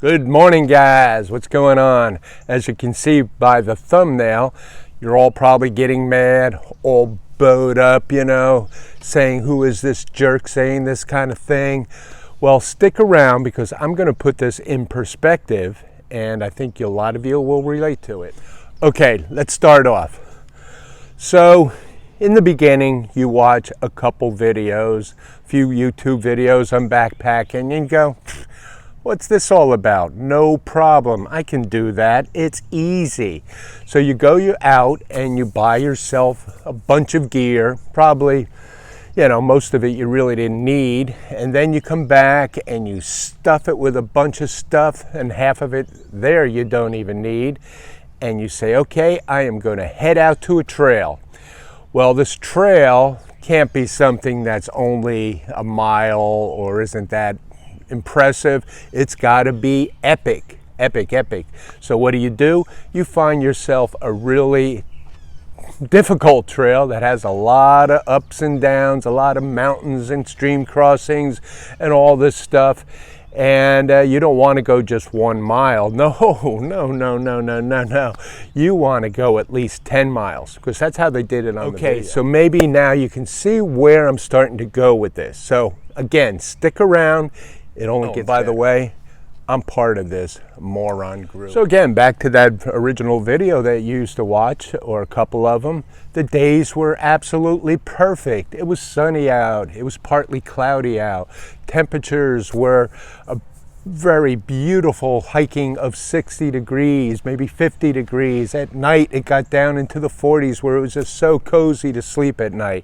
Good morning, guys. What's going on? As you can see by the thumbnail, you're all probably getting mad, all bowed up, saying, who is this jerk saying this kind of thing? Well, stick around because I'm going to put this in perspective, and I think a lot of you will relate to it. Okay, let's start off. So, in the beginning, you watch a couple videos, a few YouTube videos on backpacking, and you go, what's this all about? No problem. I can do that. It's easy. So you go out and you buy yourself a bunch of gear, probably, most of it you really didn't need. And then you come back and you stuff it with a bunch of stuff, and half of it there you don't even need. And you say, okay, I am going to head out to a trail. Well, this trail can't be something that's only a mile or isn't that impressive. It's got to be epic. So what do? You find yourself a really difficult trail that has a lot of ups and downs, a lot of mountains and stream crossings and all this stuff. And you don't want to go just 1 mile. No. You want to go at least 10 miles because that's how they did it on the video. Okay, so maybe now you can see where I'm starting to go with this. So again, stick around. It only gets better. By the way, I'm part of this moron group. So again, back to that original video that you used to watch, or a couple of them. The days were absolutely perfect. It was sunny out. It was partly cloudy out. Temperatures were a very beautiful hiking of 60 degrees, maybe 50 degrees. At night, it got down into the 40s where it was just so cozy to sleep at night.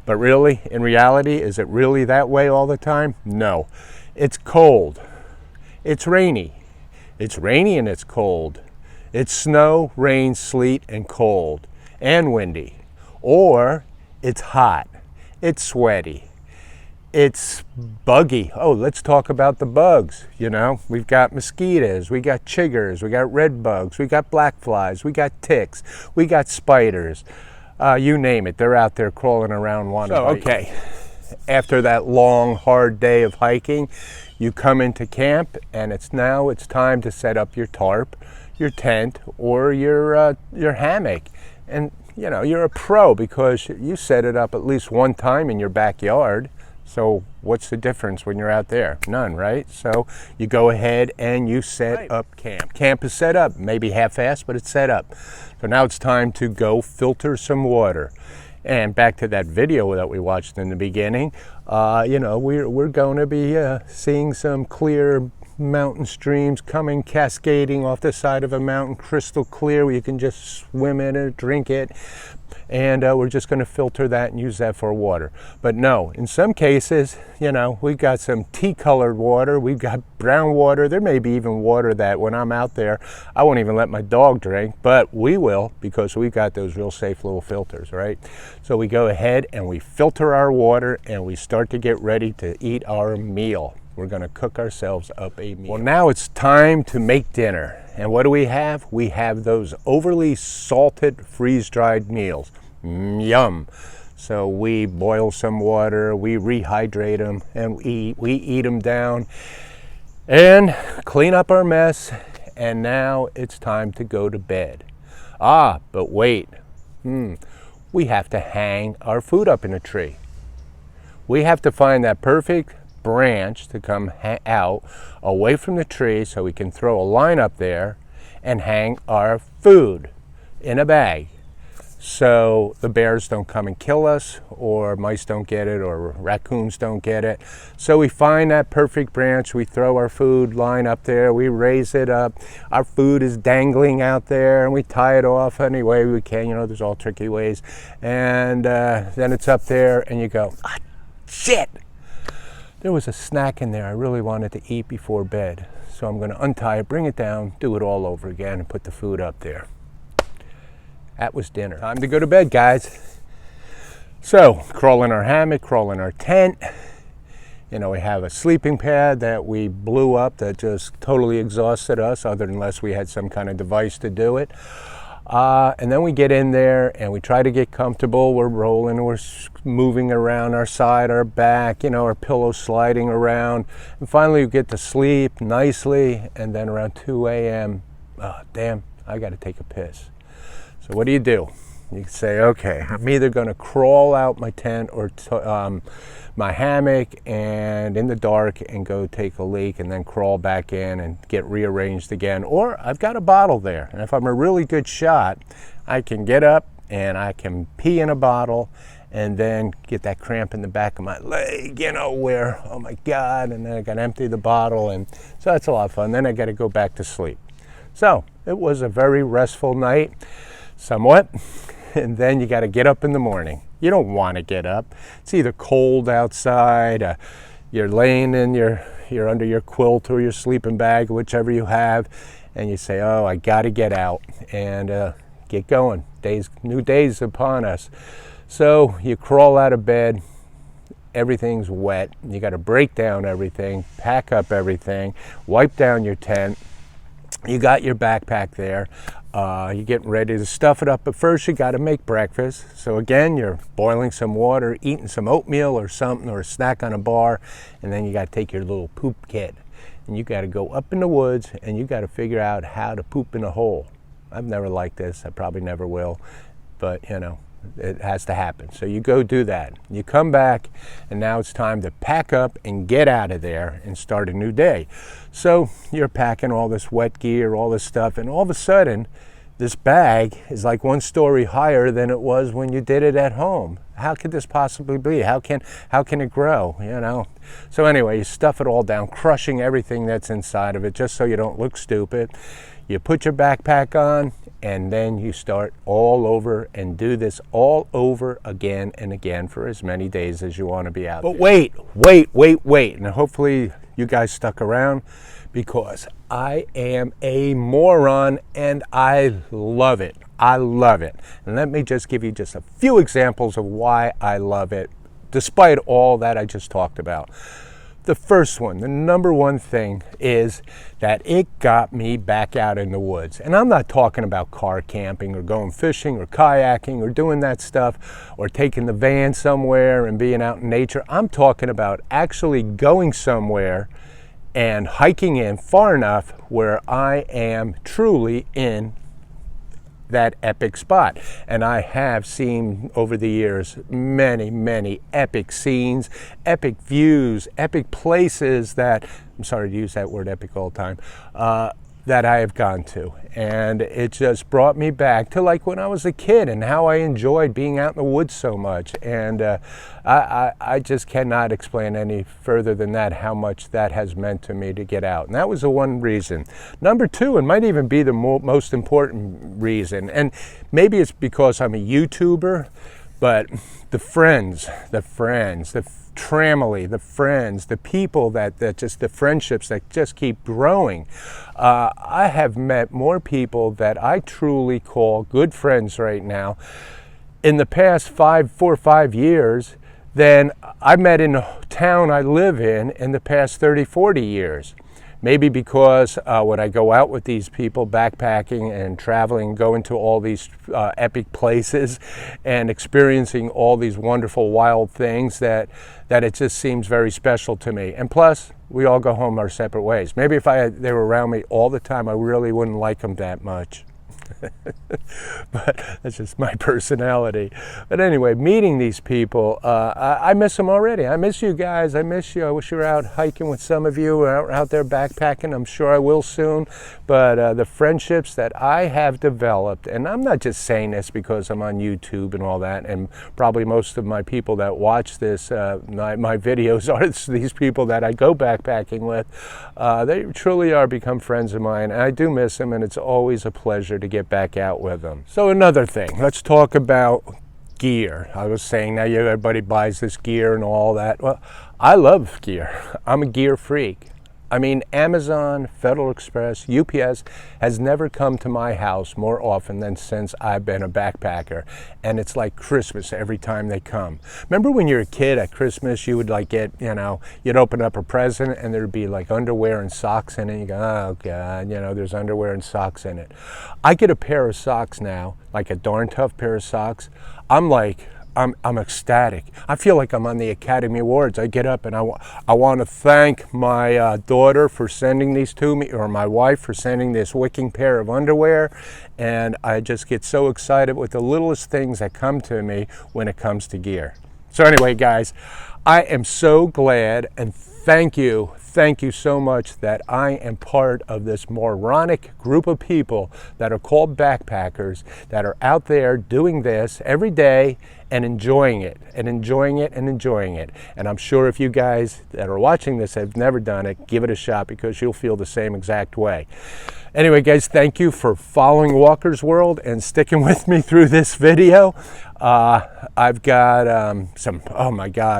But really, in reality, is it really that way all the time? No. It's cold. It's rainy. It's rainy and it's cold. It's snow, rain, sleet, and cold, and windy. Or it's hot. It's sweaty. It's buggy. Oh, let's talk about the bugs. We've got mosquitoes, we got chiggers, we got red bugs, we got black flies, we got ticks, we got spiders. You name it. They're out there crawling around wanting to bite. Okay. After that long, hard day of hiking, you come into camp, and it's time to set up your tarp, your tent, or your hammock. And you're a pro because you set it up at least one time in your backyard. So what's the difference when you're out there? None, right? So you go ahead and you set up camp. Camp is set up, maybe half-assed, but it's set up. So now it's time to go filter some water. And back to that video that we watched in the beginning, we're going to be seeing some clear mountain streams coming, cascading off the side of a mountain, crystal clear, where you can just swim in it, drink it. And we're just going to filter that and use that for water. But no, in some cases, we've got some tea-colored water, we've got brown water. There may be even water that when I'm out there, I won't even let my dog drink, but we will because we've got those real safe little filters, right? So we go ahead and we filter our water and we start to get ready to eat our meal. We're going to cook ourselves up a meal. Well, now it's time to make dinner. And what do we have? We have those overly salted, freeze-dried meals. Yum. So we boil some water, we rehydrate them, and we eat them down and clean up our mess. And now it's time to go to bed. But wait. We have to hang our food up in a tree. We have to find that perfect branch to come out away from the tree so we can throw a line up there and hang our food in a bag so the bears don't come and kill us, or mice don't get it, or raccoons don't get it. So we find that perfect branch, we throw our food line up there, we raise it up, our food is dangling out there, and we tie it off any way we can. There's all tricky ways. And then it's up there and you go, shit! There was a snack in there I really wanted to eat before bed. So I'm going to untie it, bring it down, do it all over again, and put the food up there. That was dinner. Time to go to bed, guys. So, crawl in our hammock, crawl in our tent. We have a sleeping pad that we blew up that just totally exhausted us, unless we had some kind of device to do it. And then we get in there and we try to get comfortable. We're rolling, we're moving around our side, our back, you know, our pillow sliding around. And finally we get to sleep nicely. And then around 2 a.m., oh, damn, I got to take a piss. So what do? You say, okay, I'm either going to crawl out my tent or my hammock and in the dark and go take a leak and then crawl back in and get rearranged again. Or I've got a bottle there. And if I'm a really good shot, I can get up and I can pee in a bottle and then get that cramp in the back of my leg, you know, where, oh my God, and then I got to empty the bottle. And so that's a lot of fun. Then I got to go back to sleep. So it was a very restful night, somewhat. And then you got to get up in the morning. You don't want to get up. It's either cold outside, you're laying in you're under your quilt or your sleeping bag, whichever you have, and you say, oh, I got to get out and get going. New days upon us. So you crawl out of bed, everything's wet. You got to break down everything, pack up everything, wipe down your tent. You got your backpack there. You're getting ready to stuff it up, but first you got to make breakfast. So again, you're boiling some water, eating some oatmeal or something, or a snack on a bar, and then you got to take your little poop kit. And you got to go up in the woods, and you got to figure out how to poop in a hole. I've never liked this. I probably never will, but you know, it has to happen. So you go do that. You come back, and now it's time to pack up and get out of there and start a new day. So you're packing all this wet gear, all this stuff, and all of a sudden, this bag is like 1 story higher than it was when you did it at home. How could this possibly be? How can it grow, you know? So anyway, you stuff it all down, crushing everything that's inside of it just so you don't look stupid. You put your backpack on, and then you start all over and do this all over again and again for as many days as you want to be out there. But wait. And hopefully you guys stuck around, because I am a moron and I love it. I love it. And let me just give you just a few examples of why I love it, despite all that I just talked about. The first one, the number one thing, is that it got me back out in the woods. And I'm not talking about car camping or going fishing or kayaking or doing that stuff or taking the van somewhere and being out in nature. I'm talking about actually going somewhere and hiking in far enough where I am truly in that epic spot. And I have seen over the years many epic scenes, epic views, epic places that, I'm sorry to use that word epic all the time, that I have gone to. And it just brought me back to like when I was a kid and how I enjoyed being out in the woods so much. And I just cannot explain any further than that how much that has meant to me to get out. And that was the one reason. Number two, and might even be the most important reason, and maybe it's because I'm a YouTuber, but the friends, the tramily, the friends, the people that just, the friendships that just keep growing. I have met more people that I truly call good friends right now in the past 4 or 5 years than I met in the town I live in the past 30, 40 years. Maybe because when I go out with these people backpacking and traveling, going to all these epic places and experiencing all these wonderful wild things that it just seems very special to me. And plus, we all go home our separate ways. Maybe if they were around me all the time, I really wouldn't like them that much. But that's just my personality. But anyway, meeting these people, I miss them already. I miss you guys. I miss you. I wish you were out hiking with some of you, out there backpacking. I'm sure I will soon. But the friendships that I have developed, and I'm not just saying this because I'm on YouTube and all that, and probably most of my people that watch this, my videos are these people that I go backpacking with. They truly are become friends of mine. And I do miss them, and it's always a pleasure to get back out with them. So another thing, let's talk about gear. I was saying now everybody buys this gear and all that. Well, I love gear. I'm a gear freak. I mean, Amazon, Federal Express, UPS has never come to my house more often than since I've been a backpacker. And it's like Christmas every time they come. Remember when you were a kid at Christmas, you would like get, you'd open up a present and there'd be like underwear and socks in it. You go, oh God, there's underwear and socks in it. I get a pair of socks now, like a darn tough pair of socks. I'm ecstatic. I feel like I'm on the Academy Awards. I get up and I want to thank my daughter for sending these to me, or my wife for sending this wicking pair of underwear. And I just get so excited with the littlest things that come to me when it comes to gear. So anyway, guys, I am so glad and thank you so much that I am part of this moronic group of people that are called backpackers, that are out there doing this every day and enjoying it and enjoying it and enjoying it. And I'm sure if you guys that are watching this have never done it, give it a shot, because you'll feel the same exact way. Anyway, guys, thank you for following Walker's World and sticking with me through this video. I've got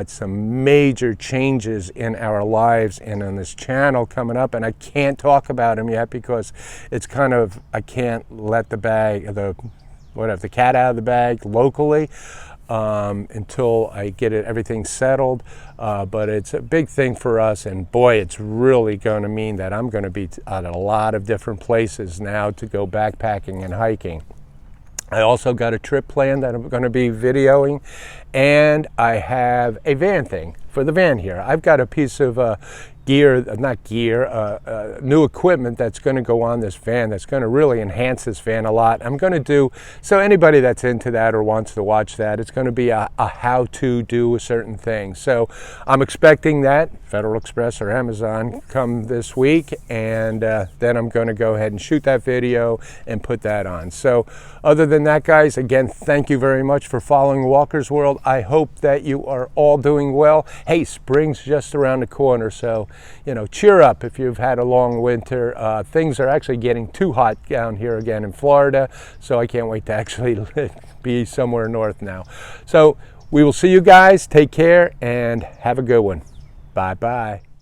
some major changes in our lives and on this channel coming up, and I can't talk about them yet because it's kind of, I can't let the cat out of the bag locally until I get everything settled. But it's a big thing for us, and boy, it's really going to mean that I'm going to be at a lot of different places now to go backpacking and hiking. I also got a trip planned that I'm going to be videoing, and I have a van thing for the van here. I've got a piece of new equipment that's going to go on this van that's going to really enhance this van a lot. I'm going to do, so anybody that's into that or wants to watch that, it's going to be a how to do a certain thing. So I'm expecting that Federal Express or Amazon come this week, and then I'm going to go ahead and shoot that video and put that on. So other than that, guys, again, thank you very much for following Walker's World. I hope that you are all doing well. Hey, spring's just around the corner, so cheer up if you've had a long winter. Things are actually getting too hot down here again in Florida, so I can't wait to actually be somewhere north now. So we will see you guys. Take care and have a good one. Bye-bye.